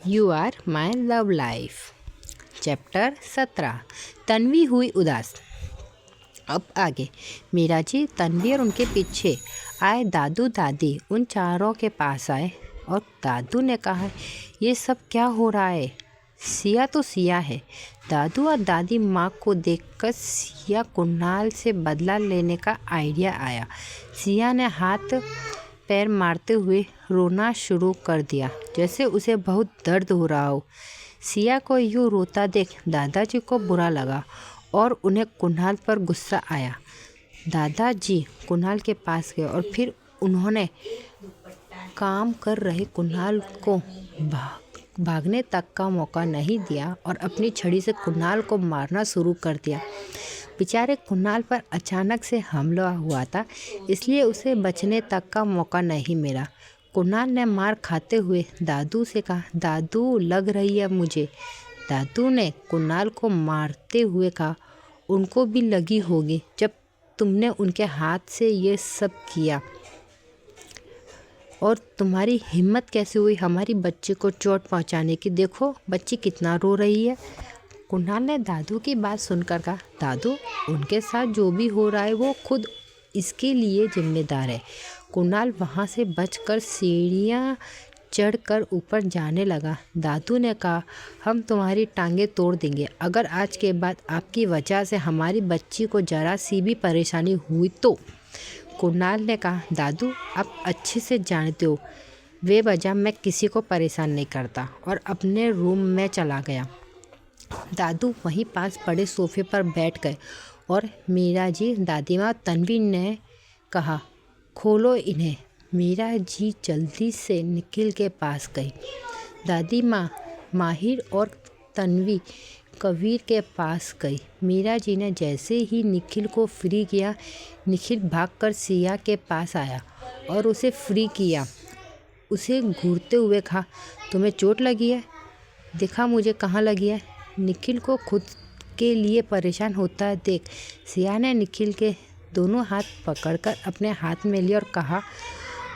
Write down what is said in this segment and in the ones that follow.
You are my love life. Chapter 17। Tanvi हुई उदास। अब आगे मीरा जी, तन्वी और उनके पीछे आए दादू दादी उन चारों के पास आए और दादू ने कहा, ये सब क्या हो रहा है? सिया तो सिया है। दादू और दादी माँ को देखकर सिया कुणाल से बदला लेने का आइडिया आया। सिया ने हाथ पैर मारते हुए रोना शुरू कर दिया, जैसे उसे बहुत दर्द हो रहा हो। सिया को यूँ रोता देख दादाजी को बुरा लगा और उन्हें कुणाल पर गुस्सा आया। दादाजी कुणाल के पास गए और फिर उन्होंने काम कर रहे कुणाल को भागने तक का मौका नहीं दिया और अपनी छड़ी से कुणाल को मारना शुरू कर दिया। बेचारे कुणाल पर अचानक से हमला हुआ था, इसलिए उसे बचने तक का मौका नहीं मिला। कुणाल ने मार खाते हुए दादू से कहा, दादू लग रही है मुझे। दादू ने कुणाल को मारते हुए कहा, उनको भी लगी होगी जब तुमने उनके हाथ से ये सब किया। और तुम्हारी हिम्मत कैसे हुई हमारी बच्ची को चोट पहुंचाने की? देखो बच्ची कितना रो रही है। कुणाल ने दादू की बात सुनकर कहा, दादू उनके साथ जो भी हो रहा है वो खुद इसके लिए जिम्मेदार है। कुणाल वहाँ से बचकर सीढ़ियाँ चढ़कर ऊपर जाने लगा। दादू ने कहा, हम तुम्हारी टांगें तोड़ देंगे अगर आज के बाद आपकी वजह से हमारी बच्ची को जरा सी भी परेशानी हुई तो। कुणाल ने कहा, दादू आप अच्छे से जानते हो बेवजह मैं किसी को परेशान नहीं करता, और अपने रूम में चला गया। दादू वहीं पास पड़े सोफे पर बैठ गए और मीरा जी, दादी माँ, तन्वी ने कहा, खोलो इन्हें। मीरा जी जल्दी से निखिल के पास गई। दादी माँ माहिर और तन्वी कबीर के पास गई। मीरा जी ने जैसे ही निखिल को फ्री किया, निखिल भागकर सिया के पास आया और उसे फ्री किया। उसे घूरते हुए कहा, तुम्हें चोट लगी है? देखा मुझे कहाँ लगी है? निखिल को खुद के लिए परेशान होता है देख। सिया ने निखिल के दोनों हाथ पकड़कर अपने हाथ में लिया और कहा,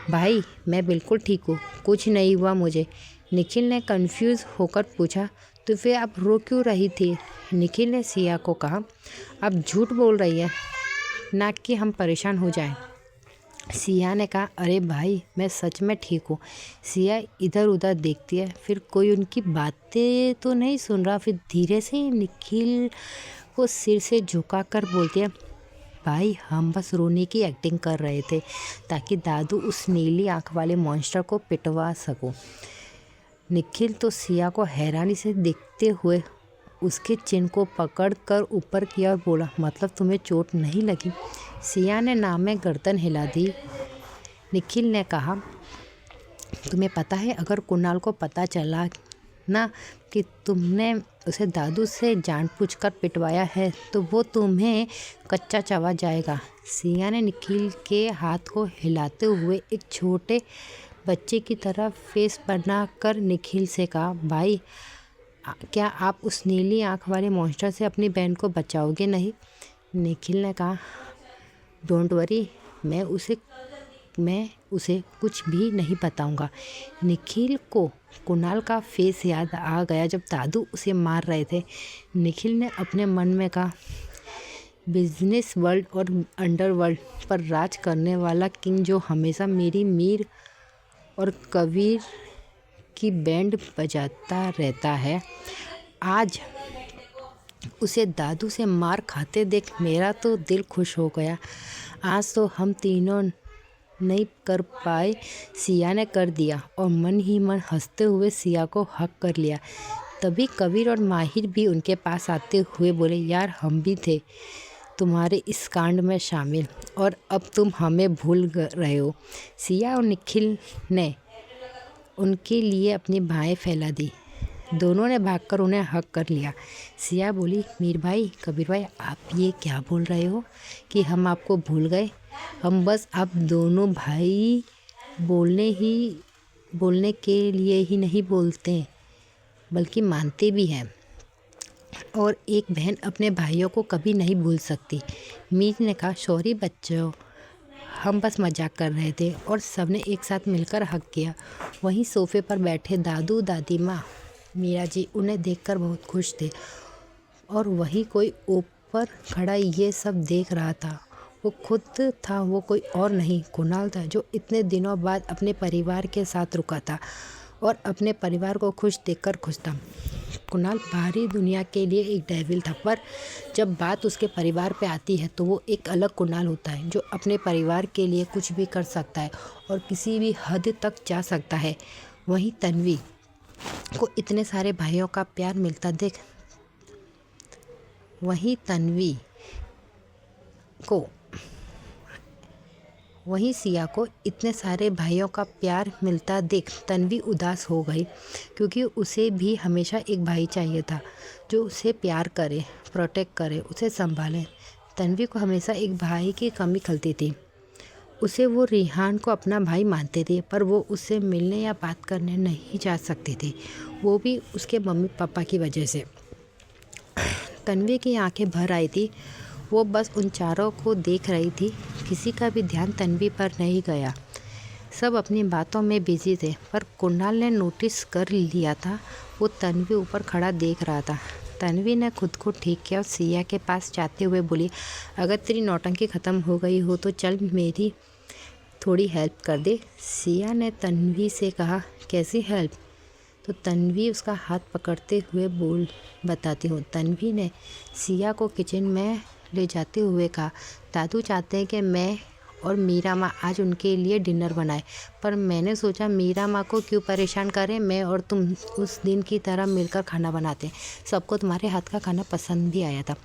भाई मैं बिल्कुल ठीक हूँ, कुछ नहीं हुआ मुझे। निखिल ने कंफ्यूज होकर पूछा, तो फिर आप रो क्यों रही थी? निखिल ने सिया को कहा, आप झूठ बोल रही है ना कि हम परेशान हो जाएं। सिया ने कहा, अरे भाई मैं सच में ठीक हूँ। सिया इधर उधर देखती है, फिर कोई उनकी बातें तो नहीं सुन रहा। फिर धीरे से निखिल को सिर से झुका कर बोलती है, भाई हम बस रोने की एक्टिंग कर रहे थे ताकि दादू उस नीली आँख वाले मॉन्स्टर को पिटवा सको। निखिल तो सिया को हैरानी से देखते हुए उसके चिन को पकड़ कर ऊपर किया और बोला, मतलब तुम्हें चोट नहीं लगी? सिया ने नाम में गर्दन हिला दी। निखिल ने कहा, तुम्हें पता है अगर कुणाल को पता चला ना कि तुमने उसे दादू से जानबूझकर पिटवाया है तो वो तुम्हें कच्चा चबा जाएगा। सिया ने निखिल के हाथ को हिलाते हुए एक छोटे बच्चे की तरह फेस बनाकर निखिल से कहा, भाई क्या आप उस नीली आँख वाले मॉन्स्टर से अपनी बहन को बचाओगे नहीं? निखिल ने कहा, डोंट वरी, मैं उसे कुछ भी नहीं बताऊंगा। निखिल को कुणाल का फेस याद आ गया जब दादू उसे मार रहे थे। निखिल ने अपने मन में कहा, बिजनेस वर्ल्ड और अंडरवर्ल्ड पर राज करने वाला किंग जो हमेशा मेरी मीर और कबीर की बैंड बजाता रहता है, आज उसे दादू से मार खाते देख मेरा तो दिल खुश हो गया। आज तो हम तीनों नहीं कर पाए, सिया ने कर दिया, और मन ही मन हंसते हुए सिया को हक कर लिया। तभी कबीर और माहिर भी उनके पास आते हुए बोले, यार हम भी थे तुम्हारे इस कांड में शामिल और अब तुम हमें भूल रहे हो। सिया और निखिल ने उनके लिए अपनी बाहें फैला दी। दोनों ने भागकर उन्हें हक कर लिया। सिया बोली, मीर भाई, कबीर भाई, आप ये क्या बोल रहे हो कि हम आपको भूल गए? हम बस आप दोनों भाई बोलने के लिए ही नहीं बोलते बल्कि मानते भी हैं, और एक बहन अपने भाइयों को कभी नहीं भूल सकती। मीर ने कहा, सॉरी बच्चों, हम बस मजाक कर रहे थे, और सबने एक साथ मिलकर हक किया। वहीं सोफे पर बैठे दादू दादी माँ मीरा जी उन्हें देखकर बहुत खुश थे और वहीं कोई ऊपर खड़ा ये सब देख रहा था। वो खुद था, वो कोई और नहीं, कुणाल था, जो इतने दिनों बाद अपने परिवार के साथ रुका था और अपने परिवार को खुश देखकर खुश था। कुणाल बाहरी दुनिया के लिए एक डेविल था, पर जब बात उसके परिवार पे आती है तो वो एक अलग कुणाल होता है, जो अपने परिवार के लिए कुछ भी कर सकता है और किसी भी हद तक जा सकता है। वहीं तन्वी को इतने सारे भाइयों का प्यार मिलता देख वहीं सिया को इतने सारे भाइयों का प्यार मिलता देख तन्वी उदास हो गई, क्योंकि उसे भी हमेशा एक भाई चाहिए था जो उसे प्यार करे, प्रोटेक्ट करे, उसे संभाले। तन्वी को हमेशा एक भाई की कमी खलती थी। उसे वो रिहान को अपना भाई मानते थे, पर वो उससे मिलने या बात करने नहीं जा सकती थी, वो भी उसके मम्मी पापा की वजह से। तन्वी की आंखें भर आई थी, वो बस उन चारों को देख रही थी। किसी का भी ध्यान तन्वी पर नहीं गया, सब अपनी बातों में बिजी थे, पर कुणाल ने नोटिस कर लिया था, वो तन्वी ऊपर खड़ा देख रहा था। तन्वी ने खुद को ठीक किया और सिया के पास जाते हुए बोली, अगर तेरी नौटंकी ख़त्म हो गई हो तो चल मेरी थोड़ी हेल्प कर दे। सिया ने तन्वी से कहा, कैसी हेल्प? तो तन्वी उसका हाथ पकड़ते हुए बोल, बताती हूँ। तन्वी ने सिया को किचन में ले जाते हुए कहा, दादू चाहते हैं कि मैं और मीरा माँ आज उनके लिए डिनर बनाए, पर मैंने सोचा मीरा माँ को क्यों परेशान करें, मैं और तुम उस दिन की तरह मिलकर खाना बनाते हैं। सबको तुम्हारे हाथ का खाना पसंद भी आया था।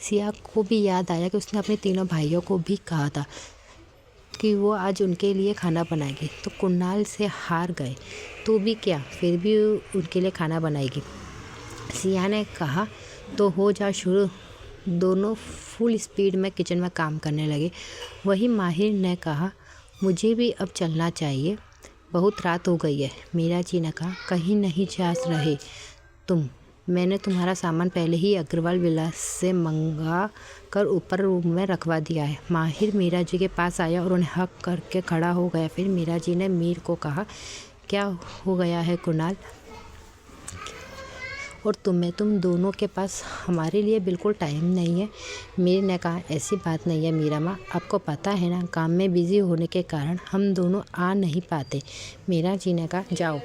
सिया को भी याद आया कि उसने अपने तीनों भाइयों को भी कहा था कि वो आज उनके लिए खाना बनाएगी, तो कुणाल से हार गए तो भी क्या, फिर भी उनके लिए खाना बनाएगी। सिया ने कहा, तो हो जा शुरू। दोनों फुल स्पीड में किचन में काम करने लगे। वही माहिर ने कहा, मुझे भी अब चलना चाहिए, बहुत रात हो गई है। मीरा जी ने कहा, कहीं नहीं जा रहे तुम, मैंने तुम्हारा सामान पहले ही अग्रवाल विलास से मंगा कर ऊपर रूम में रखवा दिया है। माहिर मीरा जी के पास आया और उन्हें हक करके खड़ा हो गया। फिर मीरा जी ने मीर को कहा, क्या हो गया है कुणाल और तुम दोनों के पास हमारे लिए बिल्कुल टाइम नहीं है। मीर ने कहा, ऐसी बात नहीं है मीरा माँ, आपको पता है ना, काम में बिज़ी होने के कारण हम दोनों आ नहीं पाते। मीरा जी ने कहा, जाओ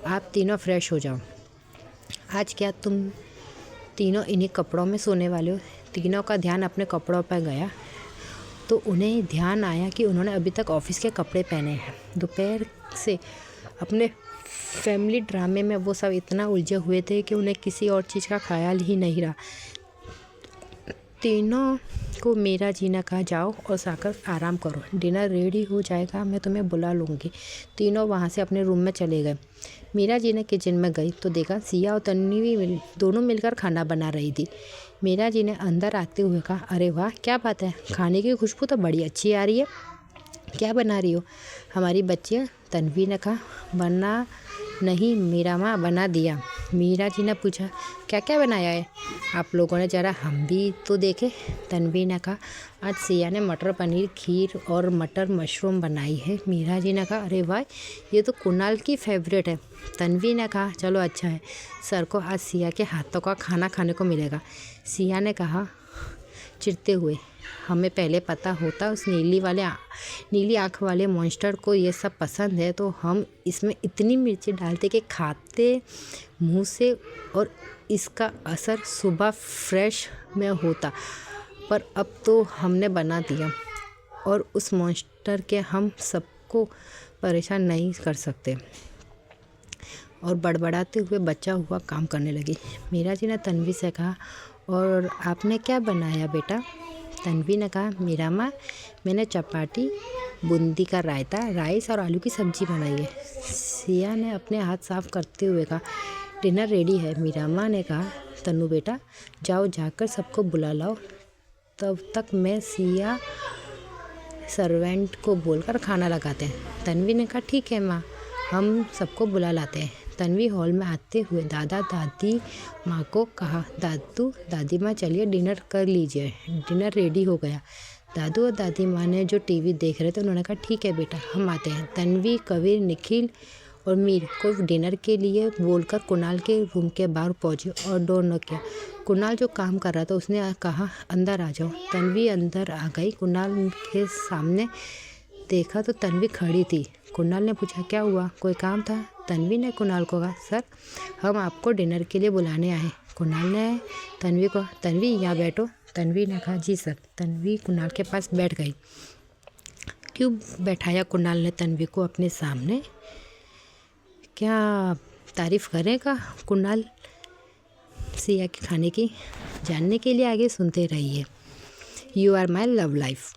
आप तीनों फ्रेश हो जाओ, आज क्या तुम तीनों इन्हीं कपड़ों में सोने वाले हो? तीनों का ध्यान अपने कपड़ों पर गया तो उन्हें ध्यान आया कि उन्होंने अभी तक ऑफिस के कपड़े पहने हैं। दोपहर से अपने फैमिली ड्रामे में वो सब इतना उलझे हुए थे कि उन्हें किसी और चीज़ का ख्याल ही नहीं रहा। तीनों को मीरा जी ने कहा, जाओ और जाकर आराम करो, डिनर रेडी हो जाएगा, मैं तुम्हें बुला लूँगी। तीनों वहाँ से अपने रूम में चले गए। मीरा जी ने किचन में गई तो देखा सिया और तन्वी दोनों मिलकर खाना बना रही थी। मीरा जी ने अंदर आते हुए कहा, अरे वाह, क्या बात है, खाने की खुशबू तो बड़ी अच्छी आ रही है, क्या बना रही हो? हमारी बच्चियाँ, तन्वी ने कहा। बना नहीं मीरा माँ, बना दिया। मीरा जी ने पूछा, क्या क्या बनाया है आप लोगों ने, ज़रा हम भी तो देखें। तन्वी ने कहा, आज सिया ने मटर पनीर, खीर और मटर मशरूम बनाई है। मीरा जी ने कहा, अरे वाह, ये तो कुणाल की फेवरेट है। तन्वी ने कहा, चलो अच्छा है, सर को आज सिया के हाथों का खाना खाने को मिलेगा। सिया ने कहा चिढ़ते हुए, हमें पहले पता होता उस नीली आँख वाले मॉन्स्टर को ये सब पसंद है तो हम इसमें इतनी मिर्ची डालते कि खाते मुंह से और इसका असर सुबह फ्रेश में होता, पर अब तो हमने बना दिया और उस मॉन्स्टर के हम सबको परेशान नहीं कर सकते। और बड़बड़ाते हुए बचा हुआ काम करने लगी। मीरा जी ने तन्वी से कहा, और आपने क्या बनाया बेटा? तन्वी ने कहा, मीरा माँ, मैंने चपाती, बूंदी का रायता, राइस और आलू की सब्ज़ी बनाई है। सिया ने अपने हाथ साफ करते हुए कहा, डिनर रेडी है। मीरा माँ ने कहा, तन्नू बेटा जाओ जाकर सबको बुला लाओ, तब तक मैं सिया सर्वेंट को बोलकर खाना लगाते हैं। तन्वी ने कहा, ठीक है माँ, हम सबको बुला लाते हैं। तन्वी हॉल में आते हुए दादा दादी माँ को कहा, दादू दादी माँ चलिए डिनर कर लीजिए, डिनर रेडी हो गया। दादू और दादी माँ ने जो टीवी देख रहे थे उन्होंने कहा, ठीक है बेटा हम आते हैं। तन्वी, कबीर, निखिल और मीर को डिनर के लिए बोलकर कुणाल के रूम के बाहर पहुंची और डोर नॉक किया। कुणाल जो काम कर रहा था उसने कहा अंदर आ जाओ। तन्वी अंदर आ गई। कुणाल के सामने देखा तो तन्वी खड़ी थी। कुणाल ने पूछा क्या हुआ, कोई काम था? तन्वी ने कुणाल को कहा सर हम आपको डिनर के लिए बुलाने आए। कुणाल ने तन्वी को तन्वी यहाँ बैठो। तन्वी ने कहा जी सर। तन्वी कुणाल के पास बैठ गई। क्यों बैठाया कुणाल ने तन्वी को अपने सामने? क्या तारीफ़ करेगा कुणाल सिया के खाने की? जानने के लिए आगे सुनते रहिए। You are my love life.